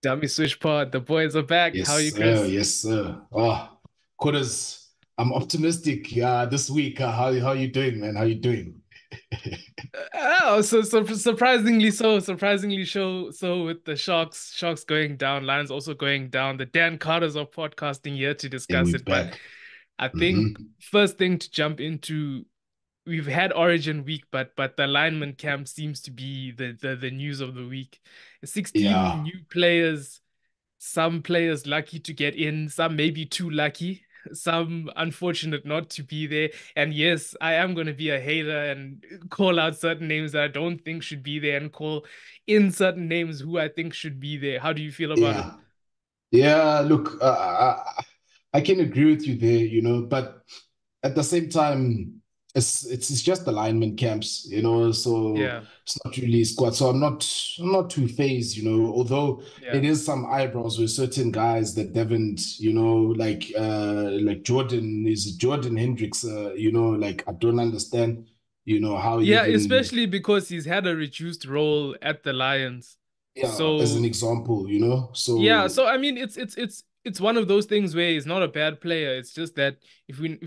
Dummy Switch Pod, the boys are back. How are Yes, you, sir. Chris? Yes, sir. Oh, quarters. I'm optimistic. This week. How you doing, man? How you doing? Oh, so surprisingly so with the Sharks going down, Lions also going down. The Dan Carters of podcasting here to And discuss we're it. But back. I think Hmm. first thing to jump into, we've had Origin week, but the lineman camp seems to be the news of the week. 16 Yeah, new players. Some players lucky to get in, some maybe too lucky, some unfortunate not to be there. And yes, I am going to be a hater and call out certain names that I don't think should be there and call in certain names who I think should be there. How do you feel about it? yeah, yeah. Look, I can agree with you there. But at the same time, it's just alignment camps. So Yeah, it's not really squad. So I'm not too phased. Although yeah. it is some eyebrows with certain guys that haven't. Like Jordan Hendricks. Like I don't understand. How he Yeah, even especially because he's had a reduced role at the Lions. yeah as an So example. yeah, So so I mean it's one of those things where he's not a bad player. It's just that you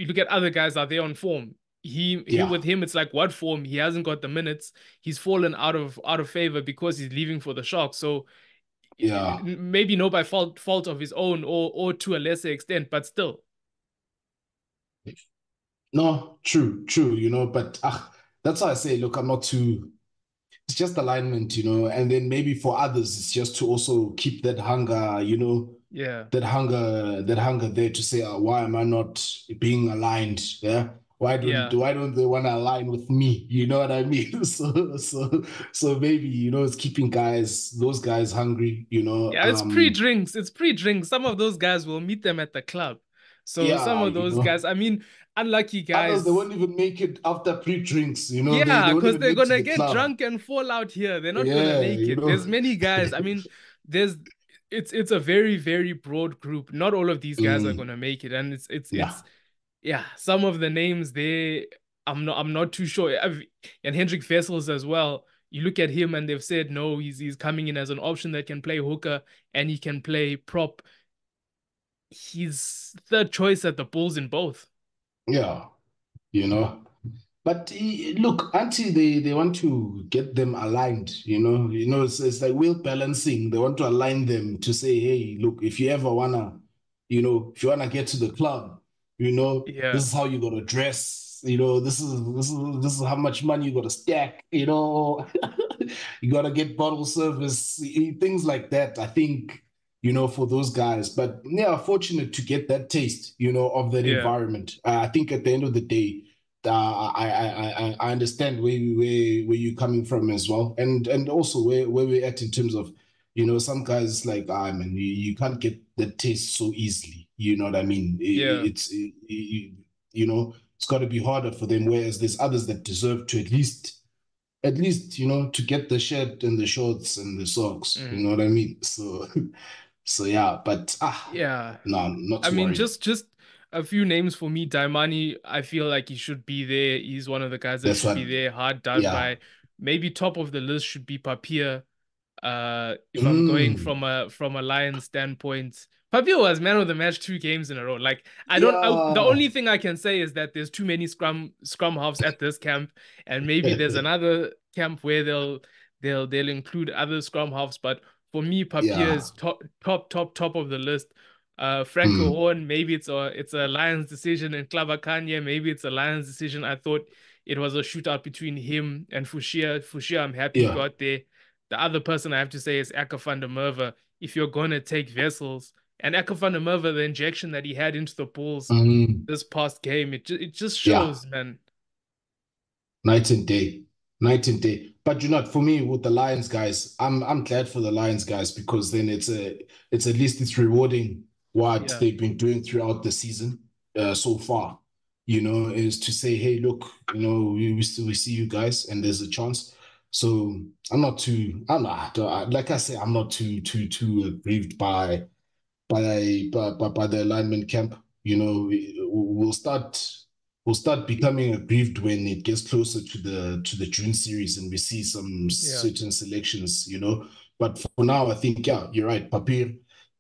look at other guys out there on form, he yeah, with him it's like what form? He hasn't got the minutes. He's fallen out of favor because he's leaving for the Sharks. So yeah. maybe no by fault of his own or to a lesser extent, but still. No, true. But that's why I say, look, I'm not too. It's just alignment, and then maybe for others, it's just to also keep that hunger, Yeah. that hunger there to say, why am I not being aligned? Yeah. Why don't Yeah. why don't they want to align with me? You know what I mean? So maybe, it's keeping those guys hungry, Yeah, it's pre-drinks. It's pre-drinks. Some of those guys will meet them at the club. So some yeah, of those guys, I mean, unlucky others they guys. won't even make it after pre-drinks, they Yeah, won't because even they're make to gonna the get club. drunk and fall out here. They're not gonna Yeah, make it. There's many guys. I mean, there's it's a very, very broad group. Not all of these guys are Mm, gonna make it. And yeah. it's yeah, some of the names there, I'm not too sure. And Hendrik Vessels as well. You look at him and they've said no, he's coming in as an option that can play hooker and he can play prop. He's third choice at the Bulls in both. Yeah, you know. But look, until they want to get them aligned, it's like wheel balancing. They want to align them to say, hey, look, if you ever wanna, if you wanna get to the club, this Yeah, is how you gotta dress. This is how much money you gotta stack. You gotta get bottle service, things like that. I think, for those guys. But yeah, fortunate to get that taste, of that yeah, environment. I think at the end of the day I understand where you're coming from as well, and also where we're at in terms of, some guys like I mean you can't get the taste so easily. You know what I mean? yeah, It's got to be harder for them. Whereas there's others that deserve to at least to get the shirt and the shorts and the socks. You mm, know what I mean? So so yeah, but yeah. no, not I to mean, worry. just a few names for me. Daimani, I feel like he should be there. He's one of the guys that That's should be what. there. Hard done Yeah. by. Maybe top of the list should be Papier. If I'm going Mm, from a Lions standpoint, Papier was man of the match 2 games in a row. Like the yeah. only thing I can say is that there's too many scrum halves at this camp, and maybe there's another camp where they'll include other scrum halves. But for me, Papier Yeah. is top of the list. Franco Mm, Horn, maybe it's a Lions decision, and Klava Kanye, maybe it's a Lions decision. I thought it was a shootout between him and Fushia. Fushia, I'm happy he yeah. got there. The other person I have to say is Aka van der Merwe. If you're gonna take vessels and Aka van der Merwe, the injection that he had into the Bulls Mm, this past game, it just yeah. shows, man. Night and day. Night and day. But for me with the Lions guys, I'm glad for the Lions guys because then it's at least it's rewarding what Yeah, they've been doing throughout the season so far. Is to say, hey, look, we still we see you guys and there's a chance. So I'm not like I say, I'm not too aggrieved by the alignment camp. We'll start becoming aggrieved when it gets closer to the June series and we see some yeah, certain selections, But for now, I think yeah, you're right. Papir,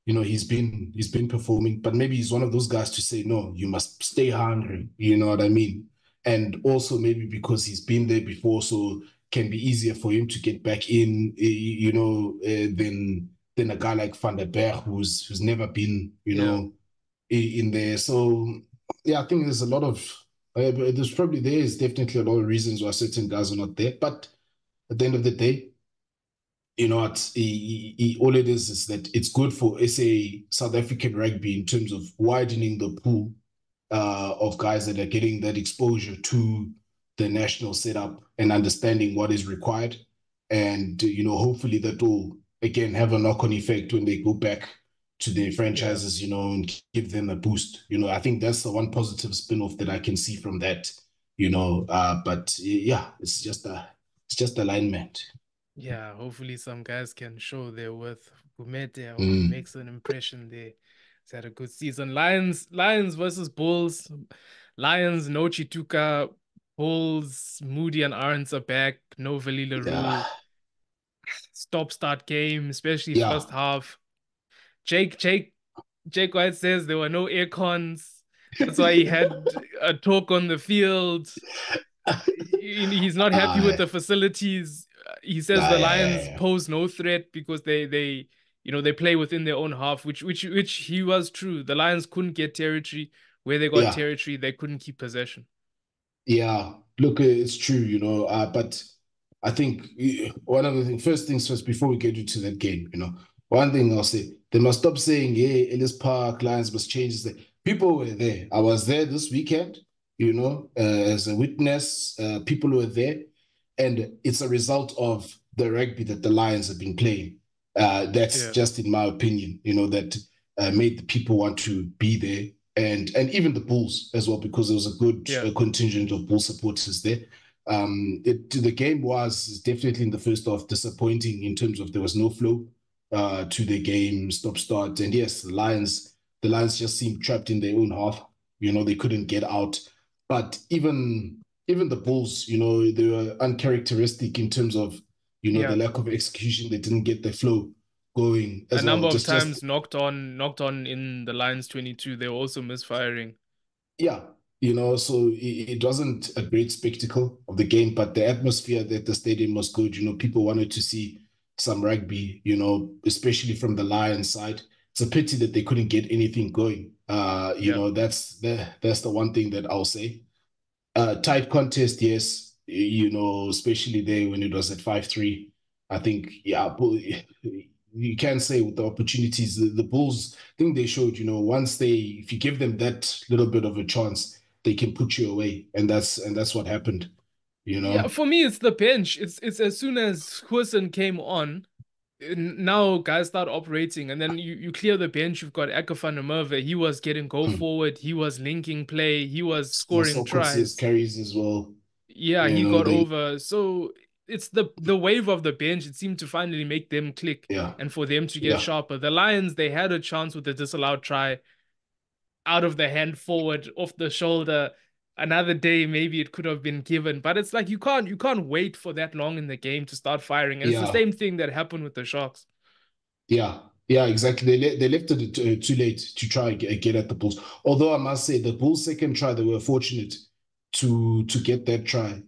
he's been performing, but maybe he's one of those guys to say no, you must stay hungry. You know what I mean? And also maybe because he's been there before, so can be easier for him to get back in. Than a guy like Van der Berg who's never been Yeah. in there. So yeah, I think there's a lot of there is definitely a lot of reasons why certain guys are not there. But at the end of the day, what all it is that it's good for SA South African rugby in terms of widening the pool of guys that are getting that exposure to the national setup and understanding what is required. And, hopefully that will, again, have a knock on effect when they go back to their Yeah. franchises, and give them a boost. I think that's the one positive spin off that I can see from that, but yeah, it's just alignment. Yeah, hopefully some guys can show their worth. Gumete, I hope he Mm, makes an impression there. He's had a good season. Lions versus Bulls. Lions, no Chituka. Bulls, Moody and Arns are back. No Vali yeah, LaRue. Stop-start game, especially yeah. first half. Jake, Jake, Jake White says there were no air cons. That's why he had a talk on the field. He's not happy with Uh, the facilities. He says the Lions yeah, pose no threat because they play within their own half, which he was true. The Lions couldn't get territory. Where they got yeah. territory, they couldn't keep possession. Yeah, look, it's true, but I think one of the things, first things first, before we get into that game, one thing I'll say, they must stop saying, hey, Ellis Park, Lions must change this. People were there. I was there this weekend, as a witness. People were there, and it's a result of the rugby that the Lions have been playing. That's Yeah, just in my opinion, that made the people want to be there and even the Bulls as well, because there was a good yeah, contingent of Bull supporters there. The game was definitely in the first half disappointing in terms of there was no flow to the game, stop start, and yes, the Lions just seemed trapped in their own half. They couldn't get out, but even the Bulls, they were uncharacteristic in terms of the yeah. lack of execution. They didn't get the flow going A as well. number of Just times knocked on in the Lions 22. They were also misfiring. Yeah, so it wasn't a great spectacle of the game, but the atmosphere at the stadium was good. People wanted to see some rugby, especially from the Lions side. It's a pity that they couldn't get anything going. Yeah. That's the one thing that I'll say. Tight contest, yes, especially there when it was at 5-3. I think, yeah, you can say with the opportunities, the Bulls, I think they showed, if you give them that little bit of a chance, they can put you away. And that's what happened, you Yeah, know. for me, it's the bench. It's as soon as Hussein came on, now guys start operating, and then you clear the bench. You've got Eka van der Merwe. He was getting go Hmm. forward. He was linking play. He was scoring Also considers tries. carries as well. Yeah, he got They over. So it's the wave of the bench. It seemed to finally make them click yeah, and for them to get yeah. sharper. The Lions, they had a chance with the disallowed try out of the hand forward, off the shoulder. Another day, maybe it could have been given, but it's like you can't wait for that long in the game to start firing. And it's the Yeah, same thing that happened with the Sharks. yeah, yeah, exactly. They left it too late to try and get at the Bulls. Although I must say, the Bulls' second try, they were fortunate to get that try.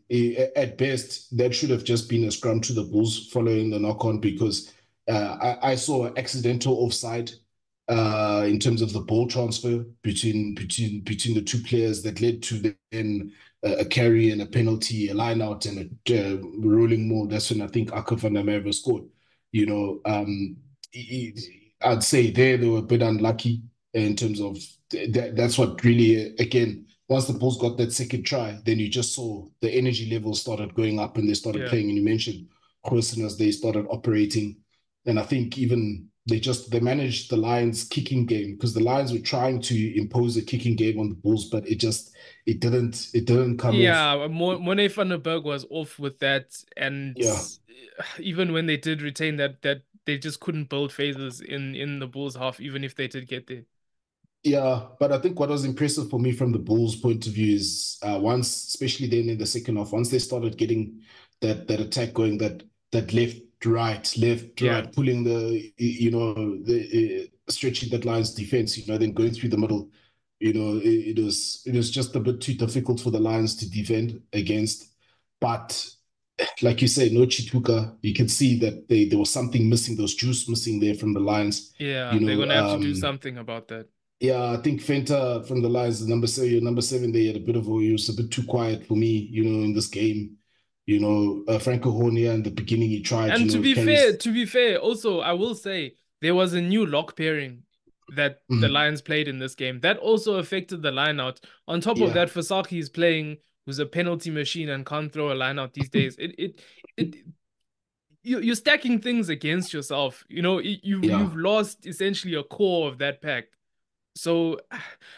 At best, that should have just been a scrum to the Bulls following the knock on, because I saw an accidental offside in terms of the ball transfer between the two players that led to then a carry and a penalty, a line out and a rolling more. That's when I think Aka van der Merwe scored. You know, I'd say they were a bit unlucky in terms of that's what really, again, once the Bulls got that second try, then you just saw the energy levels started going up and they started Yeah. playing. And you mentioned Croson as they started operating. And I think even they managed the Lions kicking game, because the Lions were trying to impose a kicking game on the Bulls, but it didn't come off. Yeah, Monet van der Berg was off with that, and Yeah. even when they did retain that they just couldn't build phases in the Bulls half, even if they did get there. Yeah, but I think what was impressive for me from the Bulls' point of view is once, especially then in the second half, once they started getting that attack going, that left right, left, Yeah, right, pulling the stretching that line's defense, then going through the middle. It was just a bit too difficult for the Lions to defend against. But like you say, no Chituka. You can see that there was something missing, there was juice missing there from the Lions. yeah, You they're know, gonna have to do um, something about that. yeah, I think Fenta from the Lions, the number seven, they had a bit of he was a bit too quiet for me, in this game. Franco Hornia in the beginning, he tried, And carries. to be fair, also I will say there was a new lock pairing that the Mm, Lions played in this game. That also affected the line out. On top of yeah, that, Fasaki is playing who's a penalty machine and can't throw a line out these days. It you're stacking things against yourself. yeah, You've lost essentially a core of that pack. So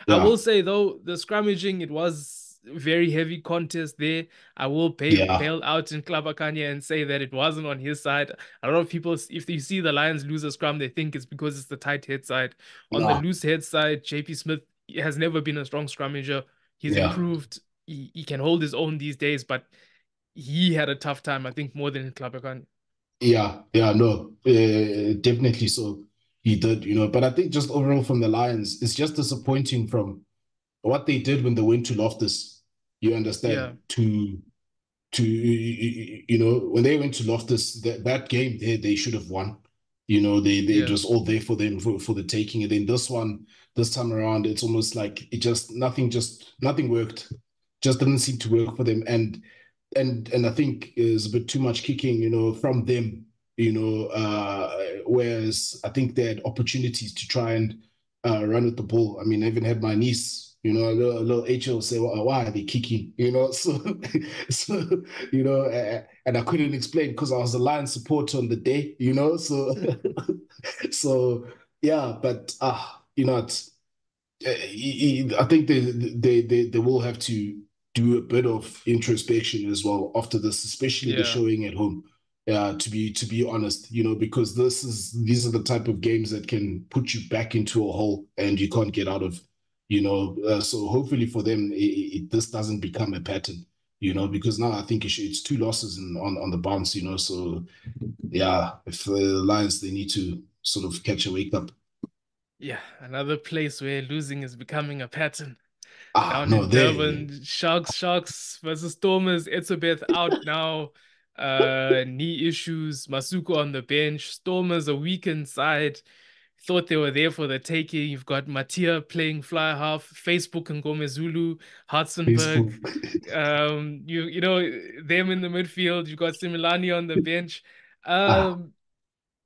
I will yeah, say though, the scrummaging, it was a very heavy contest there. I will yeah, bail out in Klabakanya and say that it wasn't on his side. A lot of people, if you see the Lions lose a scrum, they think it's because it's the tight head side. On the yeah, loose head side, JP Smith has never been a strong scrummager. He's yeah. improved. He can hold his own these days, but he had a tough time, I think, more than Klabakanya. Yeah, yeah, no, definitely so. He did, but I think just overall from the Lions, it's just disappointing from what they did when they went to Loftus. You Yeah, understand? When they went to Loftus, that game they should have won. It yeah, was all there for them for the taking. And then this time around, it's almost like nothing worked. Just didn't seem to work for them. And I think is a bit too much kicking, from them, whereas I think they had opportunities to try and run with the ball. I mean, I even had my niece, a little HL say, why are they kicking? So, so and I couldn't explain because I was a Lion supporter on the day, so, so yeah, but, it's I think they will have to do a bit of introspection as well after this, especially the yeah. showing at home. To be honest, because these are the type of games that can put you back into a hole and you can't get out of. So hopefully for them, this doesn't become a pattern. Because now I think it's two losses on the bounce. So yeah, if the Lions they need to sort of catch a wake up. Yeah, another place where losing is becoming a pattern. Down No, in there. Durban, Sharks versus Stormers. Etzebeth out now. Knee issues. Masuko on the bench. Stormers a weakened side. Thought they were there for the taking. You've got Matia playing fly half. Facebook and Gomezulu, Hartzenberg. Facebook. You know them in the midfield. You've got Similani on the bench. Ah, Um,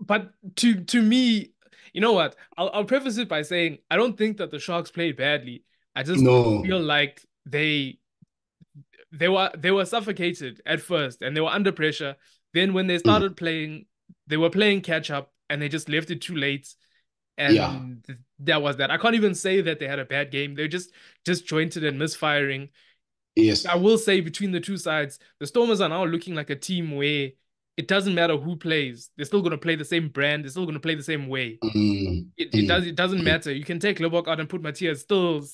but to me, you know what? I'll preface it by saying I don't think that the Sharks played badly. I just no. feel like they were suffocated at first and they were under pressure. Then when they Mm, started playing, they were playing catch up and they just left it too late. yeah. And that was that. I can't even say that they had a bad game. They're just disjointed and misfiring. I Yes. will say between the two sides, the Stormers are now looking like a team where it doesn't matter who plays. They're still going to play the same brand. They're still going to play the same way. Mm, It mm, does it doesn't mm. matter. You can take Lobok out and put Matthias. Still,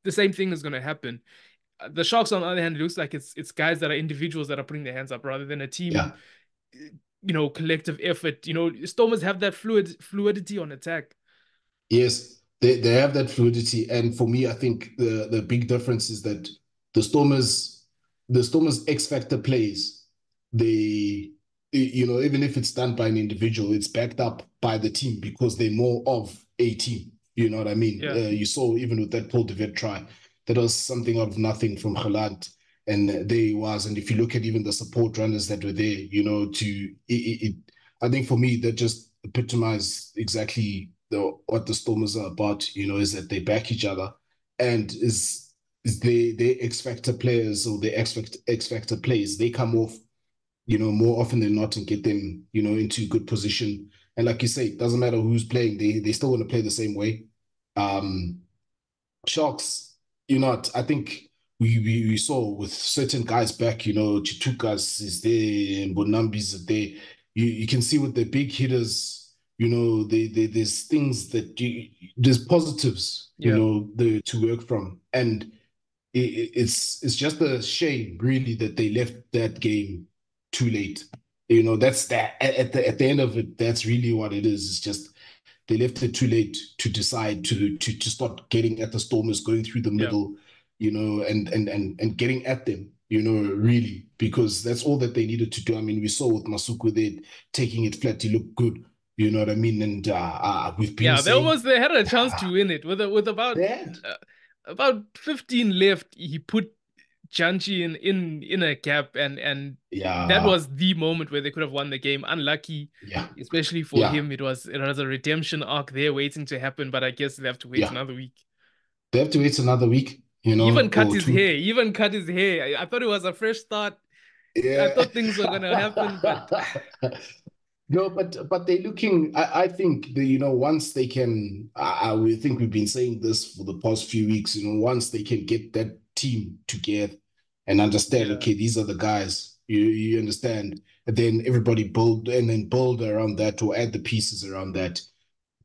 the same thing is going to happen. The Sharks, on the other hand, it looks like it's guys that are individuals that are putting their hands up rather than a team. Yeah. Collective effort. Stormers have that fluidity on attack. Yes. They have that fluidity. And for me, I think the big difference is that the Stormers, the Stormers X Factor plays, they, even if it's done by an individual, it's backed up by the team because they're more of a team. You know what I mean? Yeah, You saw even with that Paul de Vet try, that was something out of nothing from Gelant. And there he was. And if you look at even the support runners that were there, I think for me, that just epitomized exactly what the Stormers are about, is that they back each other and is they X Factor players or they X Factor plays, they come off, more often than not and get them, into good position. And like you say, it doesn't matter who's playing, they still want to play the same way. Um, Sharks, I think we saw with certain guys back, Chitukas is there, Bonambis is there. You can see with the big hitters, there's things that there's positives, yeah, to work from. And it's just a shame, really, that they left that game too late. That's that at the end of it, that's really what it is. It's just they left it too late to decide to start getting at the Stormers, going through the Yeah. middle, and getting at them, really, because that's all that they needed to do. I mean, we saw with Masuku there taking it flat, he looked good, you know what I mean? And we've been Yeah, saying, they had a chance to win it with yeah, uh, about 15 left. He put Janchi in a gap, and that yeah, was the moment where they could have won the game. Unlucky, yeah, especially for yeah, him. It was a redemption arc there waiting to happen, but I guess they have to wait yeah. another week. They have to wait another week, He even cut or his two. hair. He even cut his hair. I thought it was a fresh start. I Yeah. thought things were gonna happen, but No, but they're looking. I think that once they can, we think we've been saying this for the past few weeks. Once they can get that team together and understand, yeah, okay, these are the guys. You understand, and then everybody build and then build around that or add the pieces around that.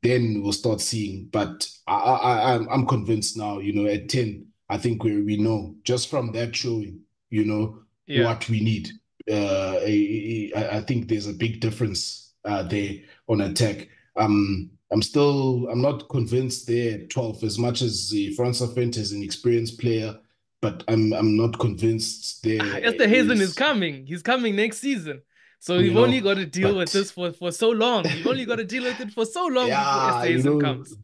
Then we'll start seeing. But I'm convinced now. At 10, I think we know just from that showing. yeah. What we need. I think there's a big difference there on attack. I'm not convinced there at 12 as much as Franz Fent is an experienced player, but I'm not convinced there Esther Hazen is is, coming. He's coming next season. So you we've only know, got to deal with but this for so long. We've only got to deal with it for so long before yeah, Esther Hazen comes.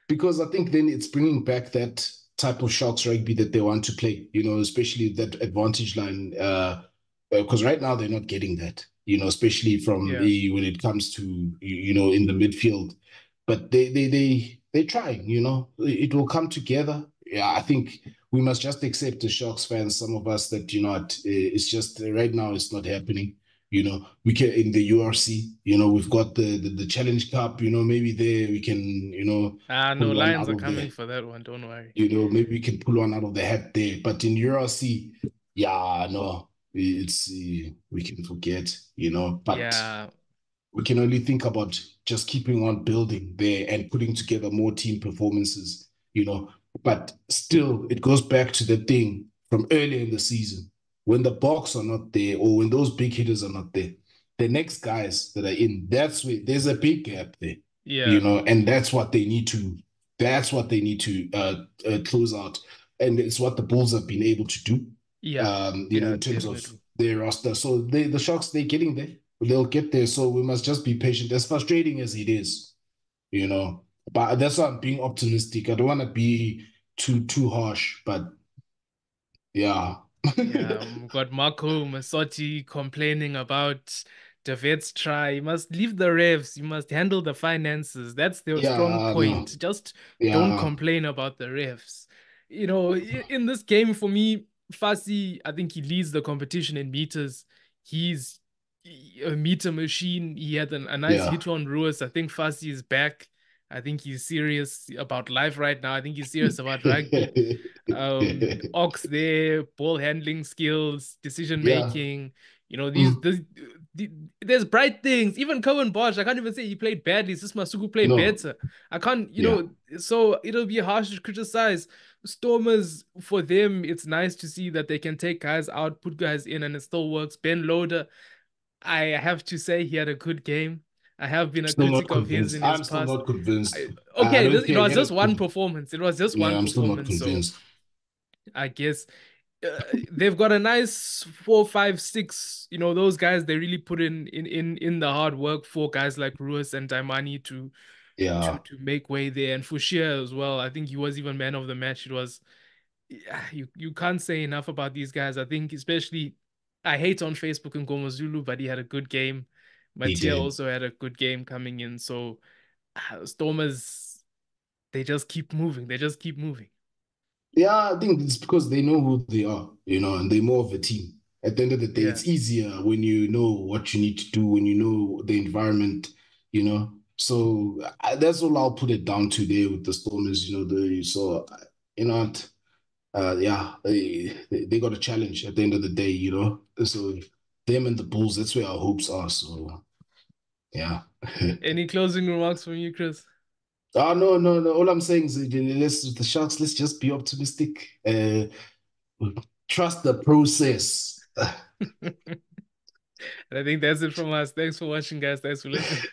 because I think then it's bringing back that type of Sharks rugby that they want to play, especially that advantage line. Because right now they're not getting that, especially from Yeah, when it comes to in the midfield. But they're trying. It will come together. Yeah, I think we must just accept as Sharks fans, some of us, that it's just right now it's not happening. We can in the URC. We've got the Challenge Cup. Maybe there we can no, pull one Lions out are of coming the for that one. Don't worry. maybe we can pull one out of the hat there. But in URC, yeah, no, it's we can forget. But Yeah, we can only think about just keeping on building there and putting together more team performances, But still, it goes back to the thing from earlier in the season. When the box are not there or when those big hitters are not there, the next guys that are in, that's where there's a big gap there, yeah, and that's what they need to close out. And it's what the Bulls have been able to do, yeah, yeah, in terms of definitely. their roster. So the Sharks, they're getting there. They'll get there. So we must just be patient. As frustrating as it is, you know. But that's why I'm being optimistic. I don't want to be too harsh, but yeah. Yeah, we've got Marco Masotti complaining about the vet's try. You must leave the refs. You must handle the finances. That's their strong Yeah, no. point. Just don't Yeah, complain about the refs. In this game, for me, Fassi, I think he leads the competition in meters. He's a meter machine. He had a nice yeah. hit on Ruiz. I think Fassi is back. I think he's serious about life right now. I think he's serious about rugby. Ox there, ball handling skills, decision Yeah. making. Mm, There's bright things. Even Cohen Bosch, I can't even say he played badly. It's just Masuku played no. better. I can't, Yeah. so it'll be harsh to criticize. Stormers, for them, it's nice to see that they can take guys out, put guys in, and it still works. Ben Loader, I have to say he had a good game. I have been a Still not critic of his convinced. in his I'm still past. not convinced. I Okay, don't it care. He was had a just one good. performance. It was just Yeah, one I'm still not performance. So convinced. I guess they've got a nice 4, 5, 6. Those guys they really put in the hard work for guys like Ruiz and Daimani to Yeah, to make way there, and Fushia as well. I think he was even man of the match. It was yeah, you can't say enough about these guys. I think especially I hate on Facebook and Zulu, but he had a good game. he Mattia did. also had a good game coming in. So Stormers, they just keep moving. They just keep moving. Yeah, I think it's because they know who they are, and they're more of a team. At the end of the day, Yeah. it's easier when you know what you need to do, when you know the environment, you know. So that's all I'll put it down to there with the Stormers, yeah, they got a challenge at the end of the day, So them and the Bulls, that's where our hopes are. So yeah. Any closing remarks from you, Chris? Oh, no, no, no. All I'm saying is the Sharks, let's just be optimistic. Trust the process. And I think that's it from us. Thanks for watching, guys. Thanks for listening.